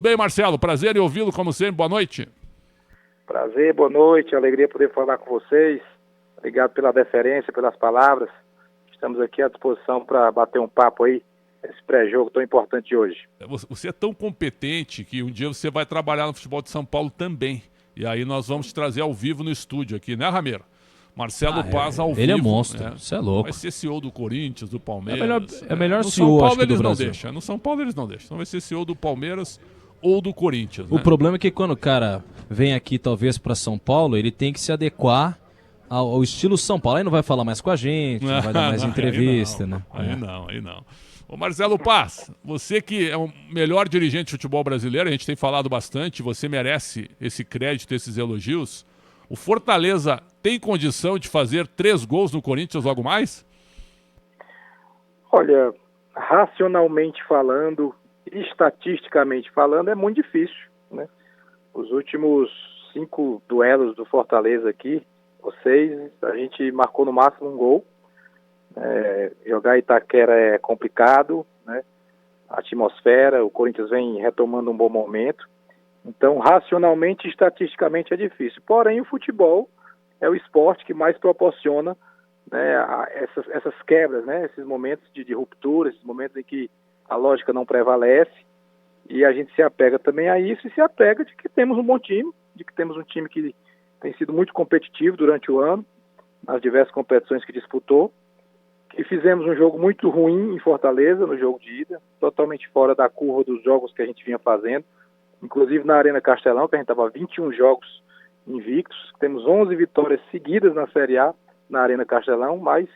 Bem, Marcelo, prazer em ouvi-lo como sempre. Boa noite. Prazer, boa noite, alegria poder falar com vocês. Obrigado pela deferência, pelas palavras. Estamos aqui à disposição para bater um papo aí, esse pré-jogo tão importante de hoje. Você é tão competente que um dia você vai trabalhar no futebol de São Paulo também. E aí nós vamos te trazer ao vivo no estúdio aqui, né, Ramiro? Marcelo Paz ao vivo. Ele é monstro, você é louco. Vai ser CEO do Corinthians, do Palmeiras. É melhor no CEO, São Paulo acho que do eles não Brasil. deixam. No São Paulo eles não deixam. Então vai ser CEO do Palmeiras ou do Corinthians, O né? problema é que quando o cara vem aqui, talvez, para São Paulo, ele tem que se adequar ao estilo São Paulo. Aí não vai falar mais com a gente, não vai dar mais entrevista, né? Aí não. Ô Marcelo Paz, você que é o melhor dirigente de futebol brasileiro, a gente tem falado bastante, você merece esse crédito, esses elogios. O Fortaleza tem condição de fazer 3 gols no Corinthians logo mais? Olha, racionalmente falando, estatisticamente falando, é muito difícil, né? Os últimos 5 duelos do Fortaleza aqui, a gente marcou no máximo um gol. Jogar Itaquera é complicado, né? A atmosfera, o Corinthians vem retomando um bom momento. Então, racionalmente e estatisticamente é difícil. Porém, o futebol é o esporte que mais proporciona, né, essas quebras, né, esses momentos de ruptura, esses momentos em que a lógica não prevalece. E a gente se apega também a isso e se apega de que temos um bom time, de que temos um time que tem sido muito competitivo durante o ano, nas diversas competições que disputou. Que fizemos um jogo muito ruim em Fortaleza, no jogo de ida, totalmente fora da curva dos jogos que a gente vinha fazendo. Inclusive na Arena Castelão, que a gente estava 21 jogos invictos, temos 11 vitórias seguidas na Série A, na Arena Castelão, mas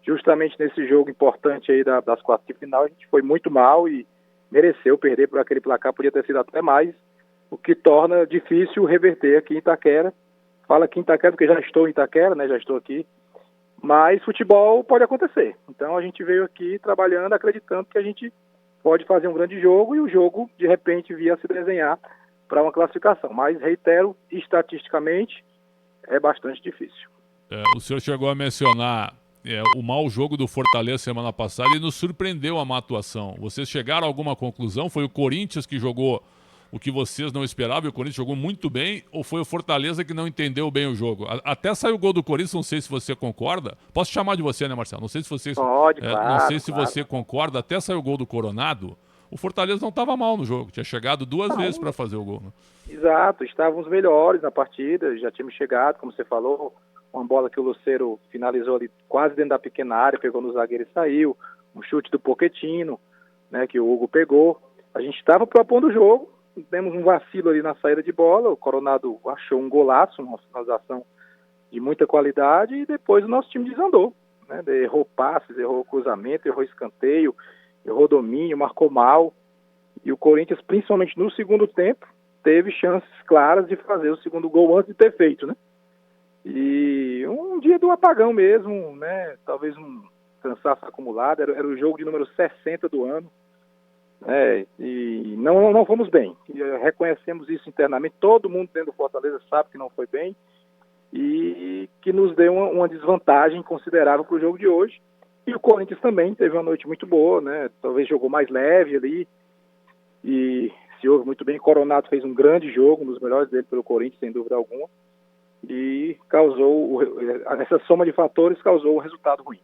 justamente nesse jogo importante aí das quartas de final, a gente foi muito mal e mereceu perder por aquele placar, podia ter sido até mais, o que torna difícil reverter aqui em Itaquera. Fala aqui em Itaquera porque já estou em Itaquera, né, já estou aqui, mas futebol pode acontecer. Então a gente veio aqui trabalhando, acreditando que a gente pode fazer um grande jogo e o jogo, de repente, via se desenhar para uma classificação. Mas, reitero, estatisticamente, é bastante difícil. O senhor chegou a mencionar o mau jogo do Fortaleza semana passada e nos surpreendeu a má atuação. Vocês chegaram a alguma conclusão? Foi o Corinthians que jogou o que vocês não esperavam e o Corinthians jogou muito bem? Ou foi o Fortaleza que não entendeu bem o jogo? Até saiu o gol do Corinthians, não sei se você concorda. Posso chamar de você, né, Marcelo? Não sei se você, Pode, claro, não sei se claro. você concorda. Até saiu o gol do Coronado. O Fortaleza não estava mal no jogo. Tinha chegado 2 vezes para fazer o gol. Né? Exato, estávamos melhores na partida, já tínhamos chegado, como você falou, uma bola que o Lucero finalizou ali quase dentro da pequena área, pegou no zagueiro e saiu, um chute do Pochettino, né, que o Hugo pegou. A gente estava propondo o jogo, demos um vacilo ali na saída de bola, o Coronado achou um golaço, uma finalização de muita qualidade, e depois o nosso time desandou, né, errou passes, errou cruzamento, errou escanteio, errou domínio, marcou mal, e o Corinthians, principalmente no segundo tempo, teve chances claras de fazer o segundo gol antes de ter feito, né? E um dia do apagão mesmo, né? Talvez um cansaço acumulado, era o jogo de número 60 do ano, né? E não fomos bem. E reconhecemos isso internamente, todo mundo dentro do Fortaleza sabe que não foi bem e que nos deu uma desvantagem considerável para o jogo de hoje. E o Corinthians também teve uma noite muito boa, né? Talvez jogou mais leve ali e se ouve muito bem. Coronado fez um grande jogo, um dos melhores dele pelo Corinthians, sem dúvida alguma. E essa soma de fatores causou um resultado ruim.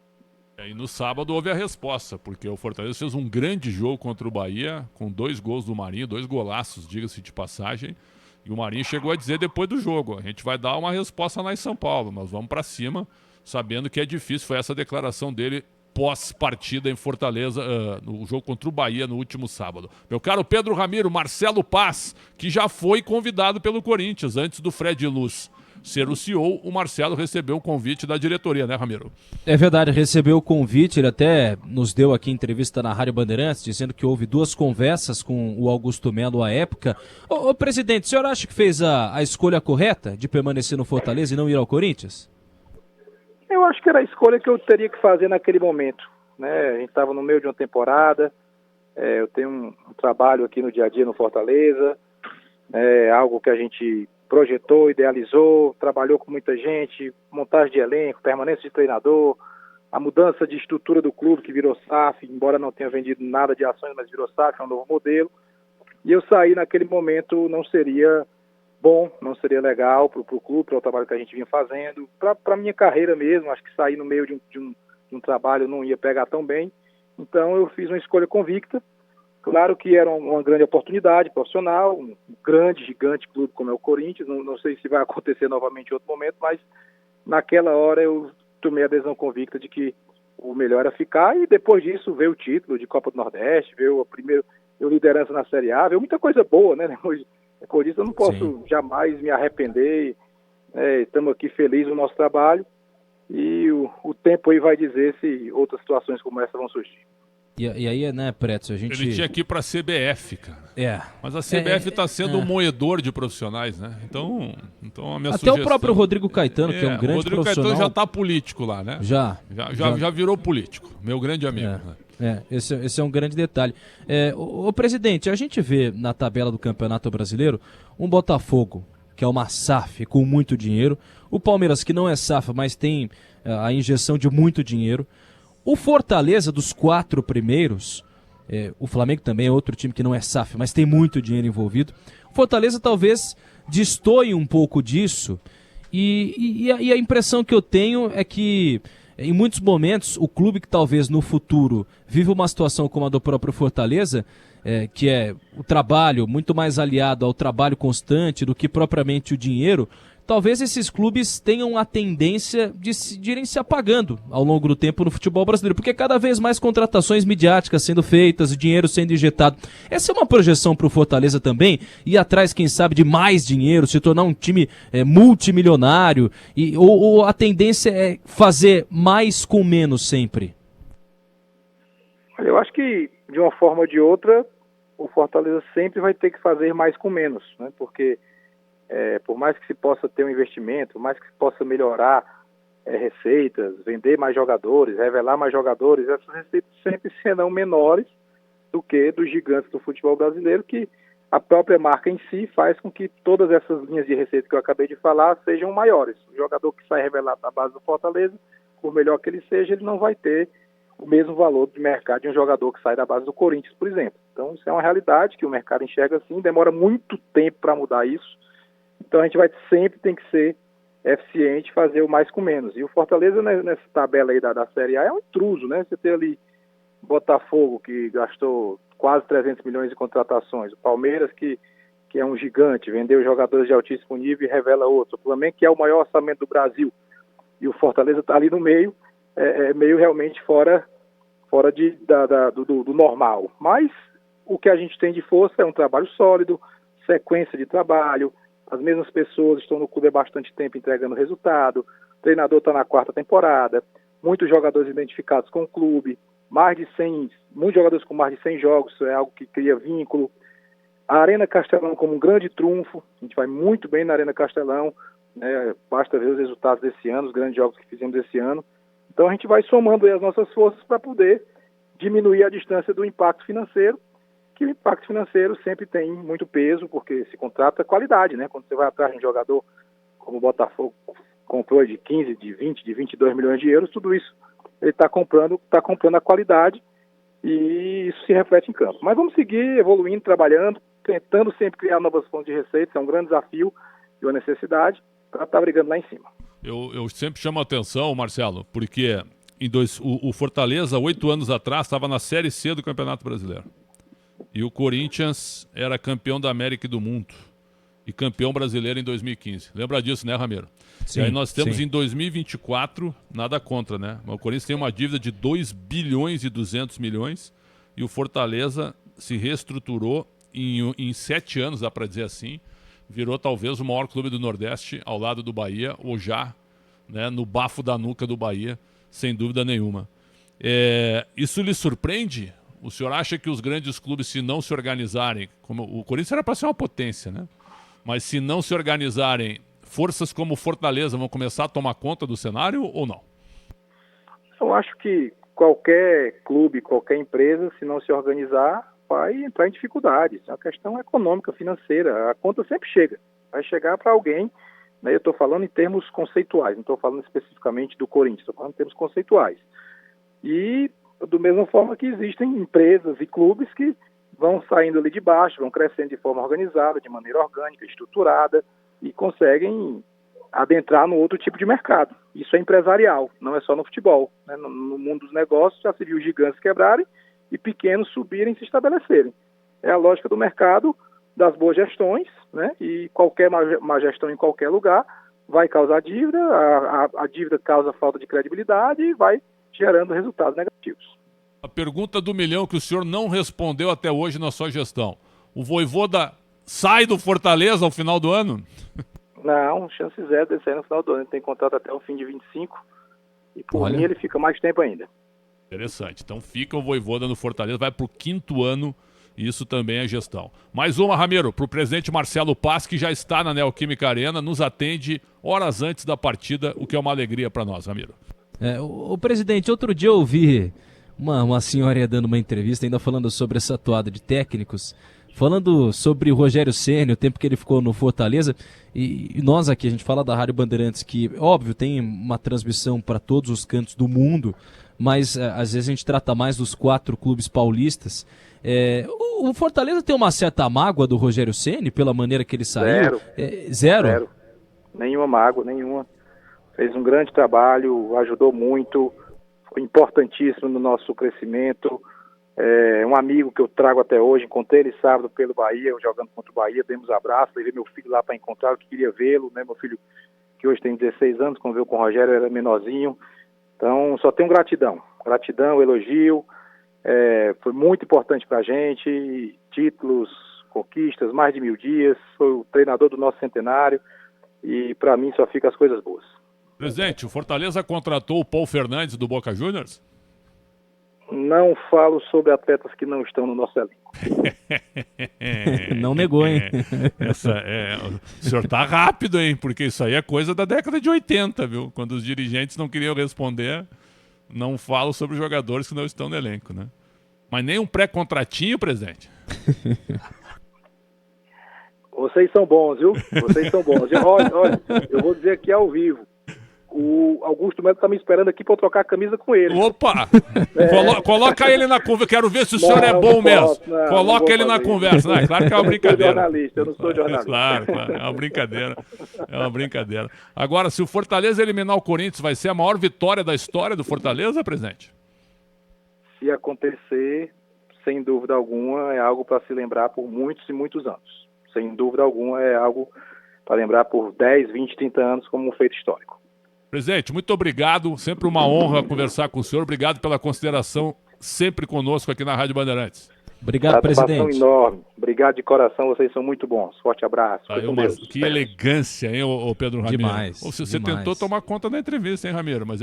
E no sábado houve a resposta, porque o Fortaleza fez um grande jogo contra o Bahia, com 2 gols do Marinho, 2 golaços, diga-se de passagem. E o Marinho chegou a dizer depois do jogo, a gente vai dar uma resposta lá em São Paulo, nós vamos para cima, sabendo que é difícil. Foi essa declaração dele pós-partida em Fortaleza, no jogo contra o Bahia no último sábado. Meu caro Pedro Ramiro, Marcelo Paz, que já foi convidado pelo Corinthians antes do Fred Luz ser o CEO, o Marcelo recebeu o convite da diretoria, né, Ramiro? É verdade, recebeu o convite, ele até nos deu aqui entrevista na Rádio Bandeirantes, dizendo que houve 2 conversas com o Augusto Melo à época. Ô presidente, o senhor acha que fez a escolha correta de permanecer no Fortaleza e não ir ao Corinthians? Eu acho que era a escolha que eu teria que fazer naquele momento, né? A gente estava no meio de uma temporada, eu tenho um trabalho aqui no dia a dia no Fortaleza, algo que a gente projetou, idealizou, trabalhou com muita gente, montagem de elenco, permanência de treinador, a mudança de estrutura do clube que virou SAF, embora não tenha vendido nada de ações, mas virou SAF, é um novo modelo. E eu sair naquele momento não seria bom, não seria legal para o clube, para o trabalho que a gente vinha fazendo, para a minha carreira mesmo. Acho que sair no meio de um trabalho não ia pegar tão bem. Então eu fiz uma escolha convicta. Claro que era uma grande oportunidade profissional, um grande, gigante clube como é o Corinthians. Não sei se vai acontecer novamente em outro momento, mas naquela hora eu tomei a decisão convicta de que o melhor era ficar, e depois disso veio o título de Copa do Nordeste, veio liderança na Série A, veio muita coisa boa, né? Depois disso eu não posso jamais me arrepender. Estamos aqui felizes no nosso trabalho, e o tempo aí vai dizer se outras situações como essa vão surgir. E aí, né, Pretzel, a gente... Ele tinha que ir pra CBF, cara. É. Mas a CBF tá sendo um moedor de profissionais, né? Então a minha Até sugestão... o próprio Rodrigo Caetano, que é um grande Rodrigo profissional... Caetano já tá político lá, né? Já virou político. Meu grande amigo. Né? Esse é um grande detalhe. O presidente, a gente vê na tabela do Campeonato Brasileiro um Botafogo, que é uma SAF com muito dinheiro. O Palmeiras, que não é SAF, mas tem a injeção de muito dinheiro. O Fortaleza, dos 4 primeiros, o Flamengo também é outro time que não é SAF, mas tem muito dinheiro envolvido. O Fortaleza talvez destoie um pouco disso, e a impressão que eu tenho é que, em muitos momentos, o clube que talvez no futuro vive uma situação como a do próprio Fortaleza, que é o trabalho muito mais aliado ao trabalho constante do que propriamente o dinheiro, talvez esses clubes tenham a tendência de irem se apagando ao longo do tempo no futebol brasileiro, porque cada vez mais contratações midiáticas sendo feitas, dinheiro sendo injetado. Essa é uma projeção para o Fortaleza também, ir atrás, quem sabe, de mais dinheiro, se tornar um time multimilionário, ou a tendência é fazer mais com menos sempre? Eu acho que, de uma forma ou de outra, o Fortaleza sempre vai ter que fazer mais com menos, né? Porque por mais que se possa ter um investimento, por mais que se possa melhorar receitas, vender mais jogadores, revelar mais jogadores, essas receitas sempre serão menores do que dos gigantes do futebol brasileiro, que a própria marca em si faz com que todas essas linhas de receita que eu acabei de falar sejam maiores. O jogador que sai revelado na base do Fortaleza, por melhor que ele seja, ele não vai ter o mesmo valor de mercado de um jogador que sai da base do Corinthians, por exemplo. Então isso é uma realidade que o mercado enxerga assim, demora muito tempo para mudar isso. Então a gente sempre tem que ser eficiente, fazer o mais com menos. E o Fortaleza, nessa tabela aí da Série A, é um intruso, né? Você tem ali Botafogo, que gastou quase 300 milhões de contratações. O Palmeiras, que é um gigante, vendeu jogadores de altíssimo nível e revela outro. O Flamengo, que é o maior orçamento do Brasil. E o Fortaleza está ali no meio, meio realmente fora do normal. Mas o que a gente tem de força é um trabalho sólido, sequência de trabalho. As mesmas pessoas estão no clube há bastante tempo entregando resultado. O treinador está na 4ª temporada. Muitos jogadores identificados com o clube. Muitos jogadores com mais de 100 jogos. Isso é algo que cria vínculo. A Arena Castelão como um grande trunfo. A gente vai muito bem na Arena Castelão. Né? Basta ver os resultados desse ano, os grandes jogos que fizemos esse ano. Então a gente vai somando aí as nossas forças para poder diminuir a distância do impacto financeiro, que o impacto financeiro sempre tem muito peso, porque se contrata qualidade, né? Quando você vai atrás de um jogador como o Botafogo comprou de 15, de 20, de 22 milhões de euros, tudo isso ele está comprando a qualidade, e isso se reflete em campo. Mas vamos seguir evoluindo, trabalhando, tentando sempre criar novas fontes de receita. É um grande desafio e uma necessidade para estar brigando lá em cima. Eu sempre chamo a atenção, Marcelo, porque o Fortaleza, 8 anos atrás, estava na Série C do Campeonato Brasileiro. E o Corinthians era campeão da América e do mundo. E campeão brasileiro em 2015. Lembra disso, né, Ramiro? Sim, e aí nós temos sim. em 2024, nada contra, né? Mas o Corinthians tem uma dívida de 2 bilhões e 200 milhões. E o Fortaleza se reestruturou em 7 anos, dá para dizer assim. Virou talvez o maior clube do Nordeste, ao lado do Bahia, ou já, né, no bafo da nuca do Bahia, sem dúvida nenhuma. Isso lhe surpreende? O senhor acha que os grandes clubes, se não se organizarem, como o Corinthians era para ser uma potência, né? Mas se não se organizarem, forças como Fortaleza vão começar a tomar conta do cenário ou não? Eu acho que qualquer clube, qualquer empresa, se não se organizar, vai entrar em dificuldades. É uma questão econômica, financeira. A conta sempre chega. Vai chegar para alguém, né? Eu estou falando em termos conceituais, não estou falando especificamente do Corinthians, estou falando em termos conceituais. E da mesma forma que existem empresas e clubes que vão saindo ali de baixo, vão crescendo de forma organizada, de maneira orgânica, estruturada, e conseguem adentrar no outro tipo de mercado. Isso é empresarial, não é só no futebol, né? No mundo dos negócios já se viu gigantes quebrarem e pequenos subirem e se estabelecerem. É a lógica do mercado, das boas gestões, né? E qualquer má gestão em qualquer lugar vai causar dívida, a dívida causa falta de credibilidade e vai gerando resultados negativos. A pergunta do milhão que o senhor não respondeu até hoje na sua gestão. O Vojvoda sai do Fortaleza ao final do ano? Não, chance zero de sair no final do ano. Ele tem contrato até o fim de 25 e por mim ele fica mais tempo ainda. Interessante. Então fica o Vojvoda no Fortaleza, vai para o 5º ano. Isso também é gestão. Mais uma, Ramiro, para o presidente Marcelo Paz, que já está na Neoquímica Arena, nos atende horas antes da partida, o que é uma alegria para nós, Ramiro. O presidente, outro dia eu ouvi uma senhora dando uma entrevista, ainda falando sobre essa toada de técnicos, falando sobre o Rogério Ceni, o tempo que ele ficou no Fortaleza, e nós aqui, a gente fala da Rádio Bandeirantes, que, óbvio, tem uma transmissão para todos os cantos do mundo, mas às vezes a gente trata mais dos 4 clubes paulistas. O Fortaleza tem uma certa mágoa do Rogério Ceni pela maneira que ele saiu? Zero? Nenhuma mágoa, nenhuma. Fez um grande trabalho, ajudou muito, foi importantíssimo no nosso crescimento. Um amigo que eu trago até hoje, encontrei ele sábado pelo Bahia, jogando contra o Bahia, demos abraço, levei meu filho lá para encontrar, que queria vê-lo, né? Meu filho, que hoje tem 16 anos, quando veio com o Rogério, era menorzinho. Então, só tenho gratidão, elogio. Foi muito importante para a gente, títulos, conquistas, mais de 1000 dias, foi o treinador do nosso centenário e para mim só fica as coisas boas. Presidente, o Fortaleza contratou o Paul Fernandes do Boca Juniors? Não falo sobre atletas que não estão no nosso elenco. Não negou, hein? O senhor tá rápido, hein? Porque isso aí é coisa da década de 80, viu? Quando os dirigentes não queriam responder, não falo sobre jogadores que não estão no elenco, né? Mas nem um pré-contratinho, presidente? Vocês são bons, viu? Vocês são bons. Olha, eu vou dizer aqui ao vivo. O Augusto Melo tá me esperando aqui para eu trocar a camisa com ele. Opa! Coloca ele na conversa. Quero ver se o senhor é bom mesmo. Coloca ele na conversa. Não, claro que é uma brincadeira. Eu não sou jornalista. Claro. É uma brincadeira. Agora, se o Fortaleza eliminar o Corinthians, vai ser a maior vitória da história do Fortaleza, presidente? Se acontecer, sem dúvida alguma, é algo para se lembrar por muitos e muitos anos. Sem dúvida alguma, é algo para lembrar por 10, 20, 30 anos como um feito histórico. Presidente, muito obrigado. Sempre uma honra conversar com o senhor. Obrigado pela consideração sempre conosco aqui na Rádio Bandeirantes. Obrigado, presidente. Enorme. Obrigado de coração, vocês são muito bons. Forte abraço. Que elegância, hein, ô Pedro Ramiro? Demais. Você tentou tomar conta da entrevista, hein, Ramiro? Mas